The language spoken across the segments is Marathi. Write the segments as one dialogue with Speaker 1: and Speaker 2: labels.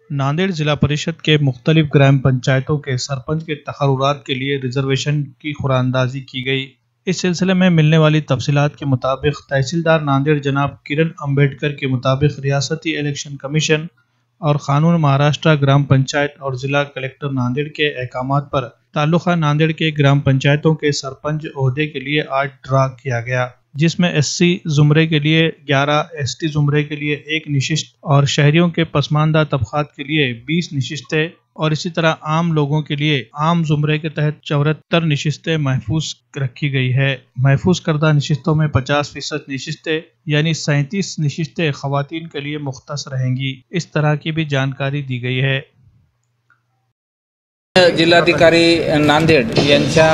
Speaker 1: नांदेड़ जिला परिषद के मुख्तलिफ ग्राम पंचायतों के सरपंच के तकर्रुरात के लिए रिजर्वेशन की खुरानंदाजी की गई। इस सिलसिले में मिलने वाली तफसीलात के मुताबिक तहसीलदार नांदेड़ जनाब किरण अम्बेडकर के मुताबिक रियासती इलेक्शन कमीशन और कानून महाराष्ट्र ग्राम पंचायत और जिला कलेक्टर नांदेड़ के अहकामात पर ताल्लुका नांदेड़ के ग्राम पंचायतों के सरपंच ओहदे के लिए आज ड्रा किया गया, जिसमें एससी जुमरे के लिए 11, एसटी जुमरे के लिए 1 निशिस्त और शहरियों के पसमानदा तबकात के लिए 20 निशिस्तें और इसी तरह आम लोगों के लिए आम जुमरे के तहत 74 निशिस्तें महफूज रखी गई है। महफूज करदा निशिस्तों में 50% निशिस्तें यानी 37 निशिस्तें खवातीन के लिए मुख्तस रहेंगी। इस तरह की भी जानकारी दी गई है।
Speaker 2: जिल्हाधिकारी नांदेड़ यांच्या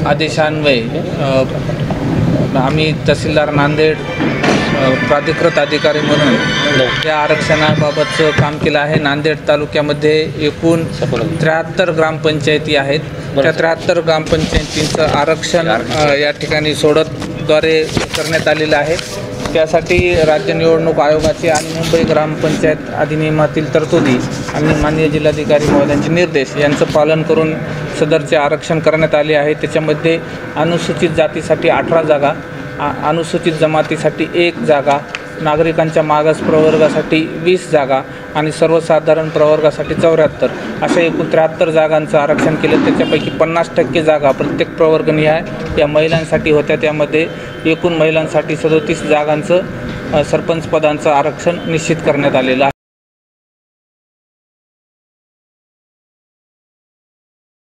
Speaker 2: आदेशान्वये आम्ही तहसीलदार नांदेड़ प्राधिकृत अधिकारी म्हणून या आरक्षणाबाबतचं काम केलं आहे। नांदेड तालुक्यामध्ये एकूण 73 ग्रामपंचायती आहेत। त्या 73 ग्रामपंचायतींचं आरक्षण या ठिकाणी सोडतद्वारे करण्यात आलेलं आहे। त्यासाठी राज्य निवडणूक आयोगाचे आणि मुंबई ग्रामपंचायत अधिनियमातील तरतुदी आणि माननीय जिल्हाधिकारी महोदयांचे निर्देश यांचं पालन करून सदरचे आरक्षण करण्यात आले आहे। त्याच्यामध्ये अनुसूचित जातीसाठी 18 जागा, अनुसूचित जमातीसाठी 1 जागा, नागरिकांच्या मागास प्रवर्गासाठी 20 जागा आणि सर्वसाधारण प्रवर्गासाठी 74 अशा एकूण 73 जागांचं आरक्षण केलं। त्याच्यापैकी 50% जागा प्रत्येक प्रवर्गनिहाय या महिलांसाठी होत्या। त्यामध्ये एकूण महिलांसाठी 37 जागांचं सरपंच पदांचं आरक्षण निश्चित करण्यात आलेलं आहे।